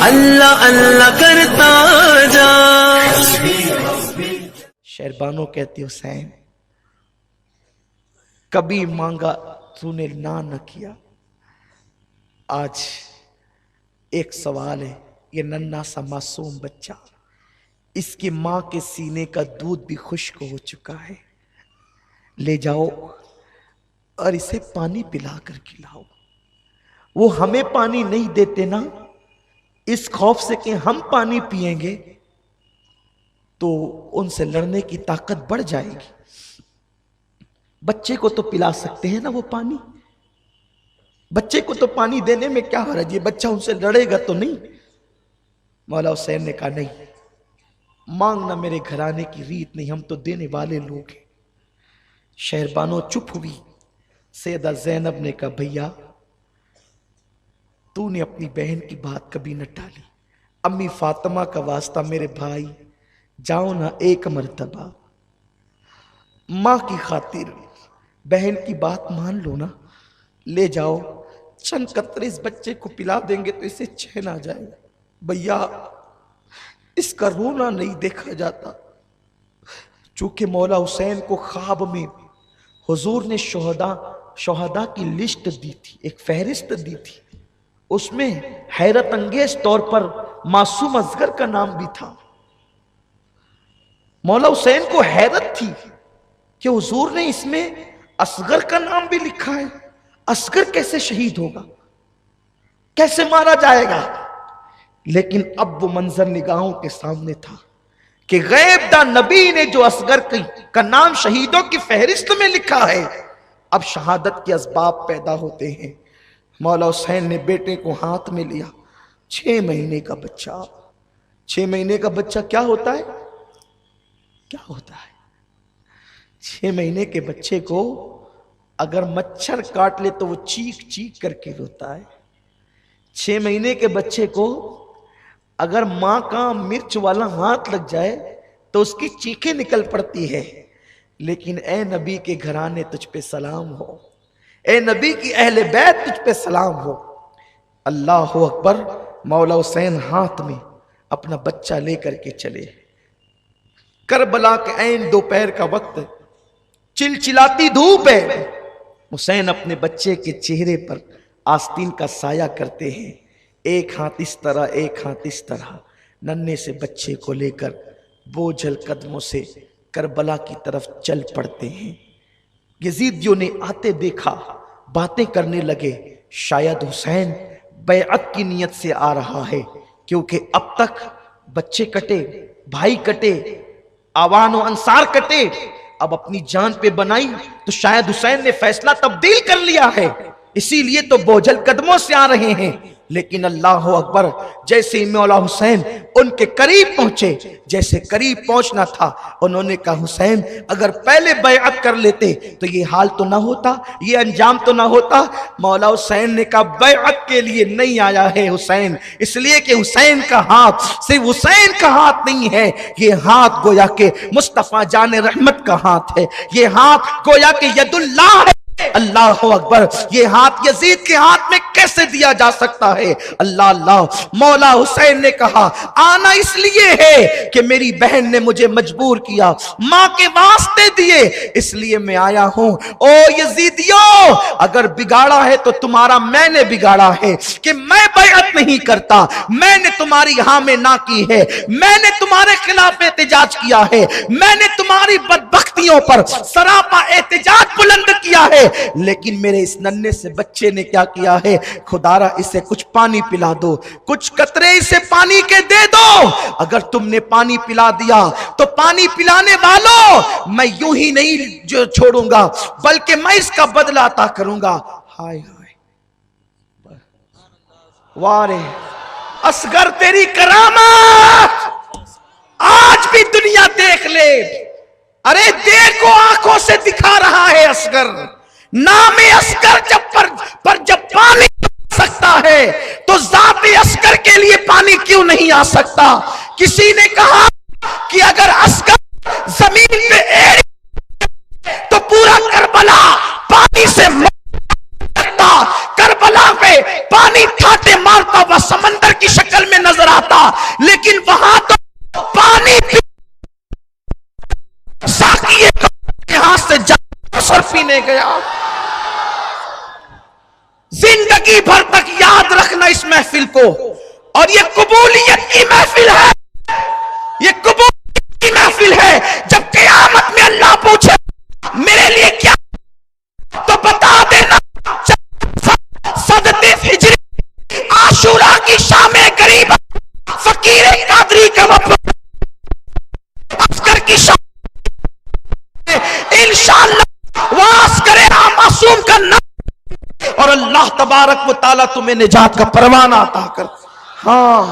اللہ اللہ کرتا جا۔ شہربانو کہتے حسین کبھی مانگا تو نے نہ کیا۔ آج ایک سوال ہے، یہ ننھا سا معصوم بچہ، اس کی ماں کے سینے کا دودھ بھی خشک ہو چکا ہے، لے جاؤ اور اسے پانی پلا کر کھلاؤ۔ وہ ہمیں پانی نہیں دیتے نا، اس خوف سے کہ ہم پانی پیئیں گے تو ان سے لڑنے کی طاقت بڑھ جائے گی۔ بچے کو تو پلا سکتے ہیں نا وہ پانی، بچے کو تو پانی دینے میں کیا حرج ہے، بچہ ان سے لڑے گا تو نہیں۔ مولا حسین نے کہا نہیں، مانگنا میرے گھرانے کی ریت نہیں، ہم تو دینے والے لوگ ہیں۔ شہربانو چپ ہوئی۔ سیدہ زینب نے کہا بھیا تو نے اپنی بہن کی بات کبھی نہ ٹالی، امی فاطمہ کا واسطہ میرے بھائی جاؤ نا ایک مرتبہ، ماں کی خاطر بہن کی بات مان لو نا، لے جاؤ چند قطرے اس بچے کو پلا دیں گے تو اسے چین آ جائے گا۔ بھیا اس کا رونا نہیں دیکھا جاتا۔ چونکہ مولا حسین کو خواب میں حضور نے شہداء کی لسٹ دی تھی، ایک فہرست دی تھی، اس میں حیرت انگیز طور پر معصوم اصغر کا نام بھی تھا۔ مولا حسین کو حیرت تھی کہ حضور نے اس میں اصغر کا نام بھی لکھا ہے، اصغر کیسے شہید ہوگا، کیسے مارا جائے گا؟ لیکن اب وہ منظر نگاہوں کے سامنے تھا کہ غیب دا نبی نے جو اصغر کا نام شہیدوں کی فہرست میں لکھا ہے، اب شہادت کے اسباب پیدا ہوتے ہیں۔ مولا حسین نے بیٹے کو ہاتھ میں لیا، 6 مہینے کا بچہ۔ 6 مہینے کا بچہ کیا ہوتا ہے؟ کیا ہوتا ہے 6 مہینے کے بچے کو اگر مچھر کاٹ لے تو وہ چیخ چیخ کر کے روتا ہے۔ 6 مہینے کے بچے کو اگر ماں کا مرچ والا ہاتھ لگ جائے تو اس کی چیخیں نکل پڑتی ہے۔ لیکن اے نبی کے گھرانے تجھ پہ سلام ہو، اے نبی کی اہل بیت تجھ پہ سلام ہو۔ اللہ اکبر۔ مولا حسین ہاتھ میں اپنا بچہ لے کر کے چلے۔ کربلا کے عین دوپہر کا وقت، چلچلاتی دھوپ ہے، حسین اپنے بچے کے چہرے پر آستین کا سایہ کرتے ہیں، ایک ہاتھ اس طرح ایک ہاتھ اس طرح، ننھے سے بچے کو لے کر بوجھل قدموں سے کربلا کی طرف چل پڑتے ہیں۔ یزیدیوں نے آتے دیکھا، باتیں کرنے لگے، شاید حسین بیعت کی نیت سے آ رہا ہے، کیونکہ اب تک بچے کٹے، بھائی کٹے، آوان و انصار کٹے، اب اپنی جان پہ بنائی تو شاید حسین نے فیصلہ تبدیل کر لیا ہے، اسی لیے تو بوجھل قدموں سے آ رہے ہیں۔ لیکن اللہ اکبر، جیسے ہی مولا حسین ان کے قریب پہنچے، جیسے قریب پہنچنا تھا، انہوں نے کہا حسین اگر پہلے بیعت کر لیتے تو یہ حال تو نہ ہوتا، یہ انجام تو نہ ہوتا۔ مولا حسین نے کہا بیعت کے لیے نہیں آیا ہے حسین، اس لیے کہ حسین کا ہاتھ صرف حسین کا ہاتھ نہیں ہے، یہ ہاتھ گویا کہ مصطفیٰ جان رحمت کا ہاتھ ہے، یہ ہاتھ گویا کہ ید اللہ ہے۔ اللہ اکبر، یہ ہاتھ یزید کے ہاتھ میں کیسے دیا جا سکتا ہے؟ اللہ اللہ۔ مولا حسین نے کہا آنا اس لیے ہے کہ میری بہن نے مجھے مجبور کیا، ماں کے واسطے دیے، اس لیے میں آیا ہوں۔ او یزیدیوں، اگر بگاڑا ہے تو تمہارا میں نے بگاڑا ہے کہ میں بیعت نہیں کرتا، میں نے تمہاری ہاں میں نہ کی ہے، میں نے تمہارے خلاف احتجاج کیا ہے، میں نے تمہاری بدبختیوں پر سراپا احتجاج بلند کیا ہے، لیکن میرے اس ننھے سے بچے نے کیا کیا ہے؟ خدارا اسے کچھ پانی پلا دو، کچھ قطرے اسے پانی کے دے دو۔ اگر تم نے پانی پلا دیا تو پانی پلانے والوں میں یوں ہی نہیں جو چھوڑوں گا، بلکہ میں اس کا بدلہ عطا کروں گا۔ ہائے ہائے، وارے اصغر تیری کرامت آج بھی دنیا دیکھ لے۔ ارے دیکھو آنکھوں سے دکھا رہا ہے اصغر، نام اصغر جب پانی آ سکتا ہے تو ذات اصغر کے لیے پانی کیوں نہیں آ سکتا؟ کسی نے کہا کہ اگر اصغر زمین پہ تو پورا کربلا پانی سے کربلا پہ پانی ٹھاٹے مارتا ہوا سمندر کی شکل میں نظر لیکن وہاں تو پانی ساقی کے ہاتھ سے جسر پینے گیا. زندگی بھر تک یاد رکھنا اس محفل کو. اور یہ قبولیت کی محفل ہے, یہ قبولیت کی محفل ہے. جب قیامت میں اللہ پوچھے میرے لیے کیا تو بتا دینا صدت ہجری عاشورہ کی شام غریب فقیر قادری کا افکر کی شام انشاءاللہ واس کرے معصوم کا نام اور اللہ تبارک و تعالیٰ تمہیں نجات کا پروانہ عطا کر. ہاں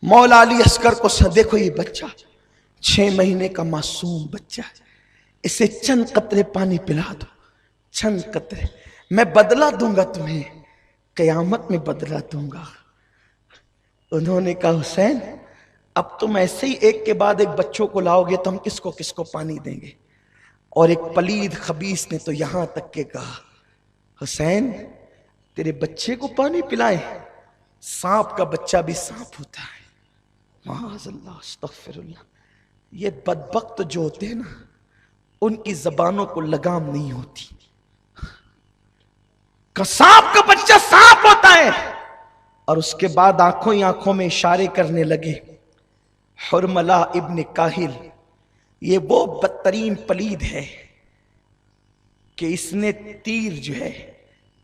مولا علی اصغر کو دیکھو, یہ بچہ 6 مہینے کا معصوم بچہ ہے, اسے چند قطرے پانی پلا دو, چند قطرے, میں بدلہ دوں گا تمہیں, قیامت میں بدلہ دوں گا. انہوں نے کہا حسین اب تم ایسے ہی ایک کے بعد ایک بچوں کو لاؤ گے تو ہم کس کو پانی دیں گے. اور ایک پلید خبیث نے تو یہاں تک کہ کہا حسین تیرے بچے کو پانی پلائیں, سانپ کا بچہ بھی سانپ ہوتا ہے. معاذ اللہ, استغفر اللہ. یہ بدبخت جو ہوتے ہیں نا ان کی زبانوں کو لگام نہیں ہوتی. سانپ کا بچہ سانپ ہوتا ہے. اور اس کے بعد آنکھوں میں اشارے کرنے لگے. حرملہ ابن کاہل یہ وہ بدترین پلید ہے کہ اس نے تیر جو ہے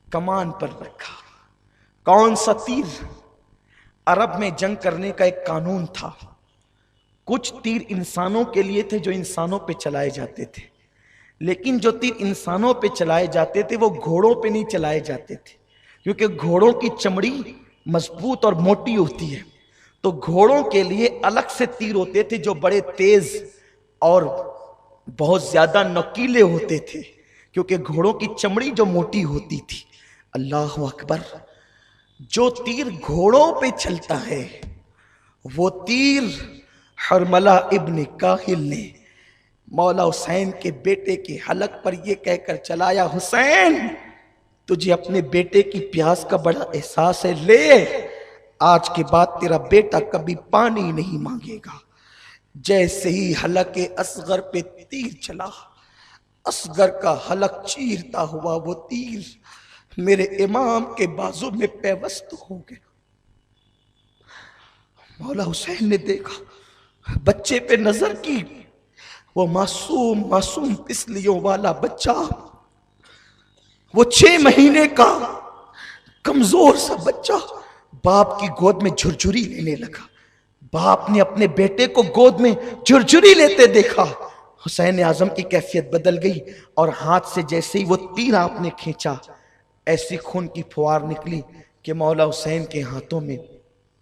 کمان پر رکھا. کون سا تیر؟ عرب میں جنگ کرنے کا ایک قانون تھا. کچھ تیر انسانوں کے لیے تھے جو انسانوں پہ چلائے جاتے تھے, لیکن جو تیر انسانوں پہ چلائے جاتے تھے وہ گھوڑوں پہ نہیں چلائے جاتے تھے, کیونکہ گھوڑوں کی چمڑی مضبوط اور موٹی ہوتی ہے. تو گھوڑوں کے لیے الگ سے تیر ہوتے تھے جو بڑے تیز اور بہت زیادہ نوکیلے ہوتے تھے, کیونکہ گھوڑوں کی چمڑی جو موٹی ہوتی تھی. اللہ اکبر, جو تیر گھوڑوں پہ چلتا ہے وہ تیر حرملہ ابن کاہل نے مولا حسین کے بیٹے کے حلق پر یہ کہہ کر چلایا حسین تجھے اپنے بیٹے کی پیاس کا بڑا احساس ہے, لے آج کے بعد تیرا بیٹا کبھی پانی نہیں مانگے گا. جیسے ہی حلق اصغر پہ تیر چلا, اصغر کا حلق چیرتا ہوا وہ تیر میرے امام کے بازو میں پیوست ہو گیا. مولا حسین نے دیکھا, بچے پہ نظر کی, وہ معصوم پسلیوں والا بچہ, وہ 6 مہینے کا کمزور سا بچہ باپ کی گود میں جھرجھری لینے لگا. باپ نے اپنے بیٹے کو گود میں جھرجھری لیتے دیکھا. حسین اعظم کی کیفیت بدل گئی اور ہاتھ سے جیسے ہی وہ تیر آپ نے کھینچا ایسی خون کی فوار نکلی کہ مولا حسین کے ہاتھوں میں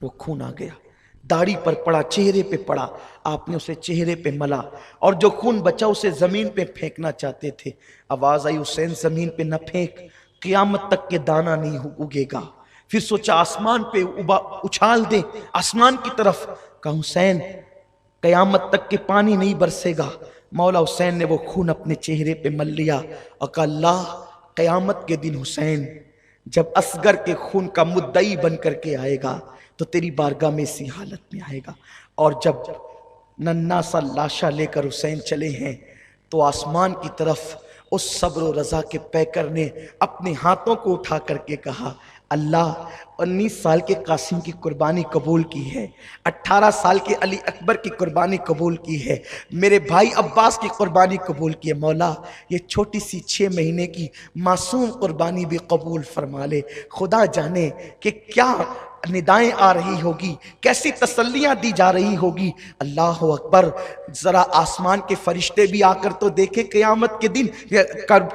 وہ خون آ گیا. داڑھی پر پڑا, چہرے پہ پڑا, آپ نے اسے چہرے پہ ملا اور جو خون بچا اسے زمین پہ پھینکنا چاہتے تھے. آواز آئی حسین زمین پہ نہ پھینک, قیامت تک کے دانا نہیں اگے گا. پھر سوچا آسمان پہ اچھال دے, آسمان کی طرف. کہا حسین قیامت تک کے پانی نہیں برسے گا. مولا حسین نے وہ خون اپنے چہرے پہ مل لیا اور کہا اللہ قیامت کے دن حسین جب اصغر کے خون کا مدعی بن کر کے آئے گا تو تیری بارگاہ میں اسی حالت میں آئے گا. اور جب ننھا سا لاشا لے کر حسین چلے ہیں تو آسمان کی طرف اس صبر و رضا کے پیکر نے اپنے ہاتھوں کو اٹھا کر کے کہا اللہ 19 سال کے قاسم کی قربانی قبول کی ہے, 18 سال کے علی اکبر کی قربانی قبول کی ہے, میرے بھائی عباس کی قربانی قبول کی ہے. مولا یہ چھوٹی سی 6 مہینے کی معصوم قربانی بھی قبول فرما لے. خدا جانے کہ کیا ندائیں آ رہی ہوگی, کیسی تسلیاں دی جا رہی ہوگی. اللہ اکبر, ذرا آسمان کے فرشتے بھی آ کر تو دیکھیں قیامت کے دن,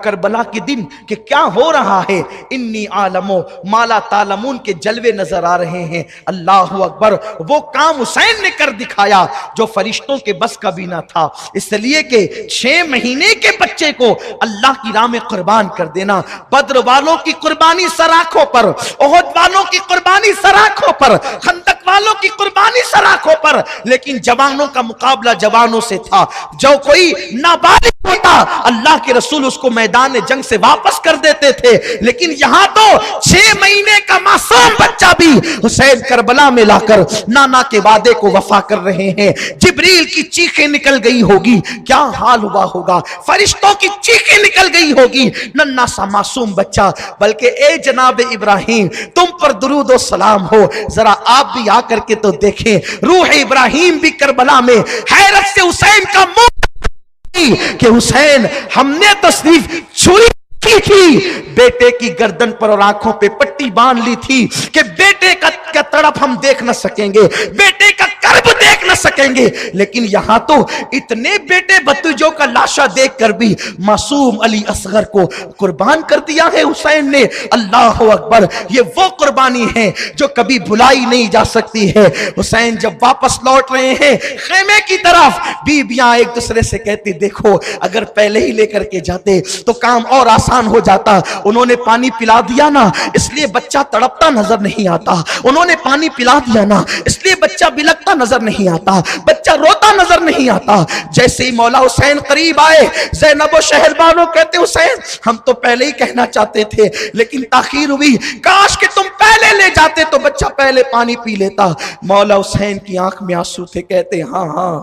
کربلا کے دن کہ کیا ہو رہا ہے. انی عالمو مالا تعلمون کے جلوے نظر آ رہے ہیں. اللہ اکبر, وہ کام حسین نے کر دکھایا جو فرشتوں کے بس کا بھی نہ تھا. اس لیے کہ 6 مہینے کے بچے کو اللہ کی راہ میں قربان کر دینا, بدر والوں کی قربانی سر آنکھوں پر, احد والوں کی قربانی سر آنکھوں پر, خندق والوں کی قربانی سر آنکھوں پر, لیکن جوانوں کا مقابلہ جوانوں سے تھا. جو کوئی نابالغ ہوتا اللہ کے رسول اس کو میدان جنگ سے واپس کر دیتے تھے، لیکن یہاں تو 6 مہینے کا معصوم بچہ بھی حسین کربلا میں لا کر نانا کے وعدے کو وفا کر رہے ہیں۔ جبریل کی چیخیں نکل گئی ہوگی، کیا حال ہوا ہوگا، فرشتوں کی چیخیں نکل گئی ہوگی، ننھا سا معصوم بچہ۔ بلکہ اے جناب ابراہیم، تم پر درود و سلام ہو، ذرا آپ بھی آ کر کے تو دیکھیں، روح ابراہیم بھی کربلا میں حیرت سے حسین کا منہ کہ حسین ہم نے تصنیف چھری کی تھی، بیٹے کی گردن پر اور آنکھوں پہ پٹی باندھ لی تھی کہ بیٹے کا تڑپ ہم دیکھ نہ سکیں گے، بیٹے کا کرب دیکھ نہ سکیں گے، لیکن یہاں تو اتنے بیٹے بھتیجوں کا لاشا دیکھ کر بھی معصوم علی اصغر کو قربان کر دیا ہے حسین نے۔ اللہ اکبر، یہ وہ قربانی ہے جو کبھی بھلائی نہیں جا سکتی ہے۔ حسین جب واپس لوٹ رہے ہیں خیمے کی طرف، بیویاں ایک دوسرے سے کہتی دیکھو اگر پہلے ہی لے کر کے جاتے تو کام اور آسان ہو جاتا، انہوں نے پانی پلا دیا نا اس لیے بچہ تڑپتا نظر نہیں آتا، انہوں نے پانی پلا دیا نا اس لیے بچہ بلکتا نظر نہیں آتا، بچہ روتا نظر نہیں آتا۔ جیسے ہی مولا حسین قریب آئے، زینب و شہربانو کہتے حسین ہم تو پہلے ہی کہنا چاہتے تھے لیکن تاخیر ہوئی، کاش کہ تم پہلے لے جاتے تو بچہ پہلے پانی پی لیتا۔ مولا حسین کی آنکھ میں آنسو تھے، کہتے ہاں ہاں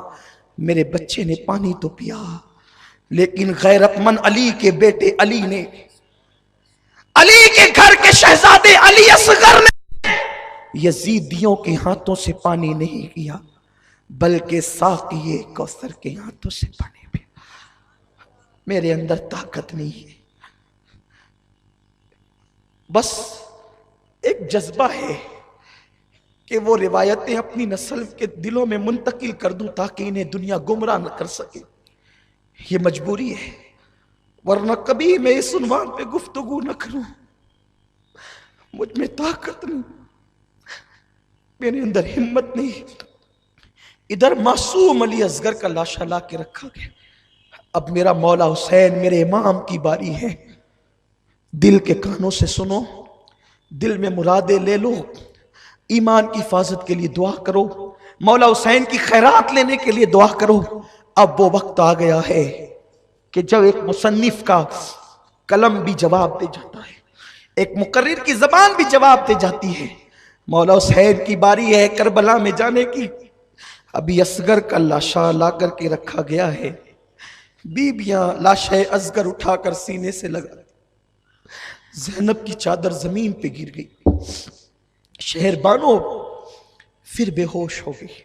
میرے بچے نے پانی تو پیا، لیکن غیرت مند علی کے بیٹے علی نے، علی کے گھر کے شہزادے علی اصغر نے یزیدیوں کے ہاتھوں سے پانی نہیں کیا بلکہ ساقی کوثر کے ہاتھوں سے پانی پیا۔ میرے اندر طاقت نہیں ہے، بس ایک جذبہ ہے کہ وہ روایتیں اپنی نسل کے دلوں میں منتقل کر دوں تاکہ انہیں دنیا گمراہ نہ کر سکے، یہ مجبوری ہے، ورنہ کبھی میں اس عنوان پہ گفتگو نہ کروں۔ مجھ میں طاقت نہیں، میرے اندر ہمت نہیں۔ ادھر معصوم علی اصغر کا لاشا لا کے رکھا گیا، اب میرا مولا حسین میرے امام کی باری ہے۔ دل کے کانوں سے سنو، دل میں مرادیں لے لو، ایمان کی حفاظت کے لیے دعا کرو، مولا حسین کی خیرات لینے کے لیے دعا کرو۔ اب وہ وقت آ گیا ہے کہ جب ایک مصنف کا قلم بھی جواب دے جاتا ہے، ایک مقرر کی زبان بھی جواب دے جاتی ہے۔ مولا حسین کی باری ہے کربلا میں جانے کی۔ ابھی اصغر کا لاشا لا کر کے رکھا گیا ہے، بیویاں لاشا اصغر اٹھا کر سینے سے لگا، زینب کی چادر زمین پہ گر گئی، شہربانو پھر بے ہوش ہو گئی۔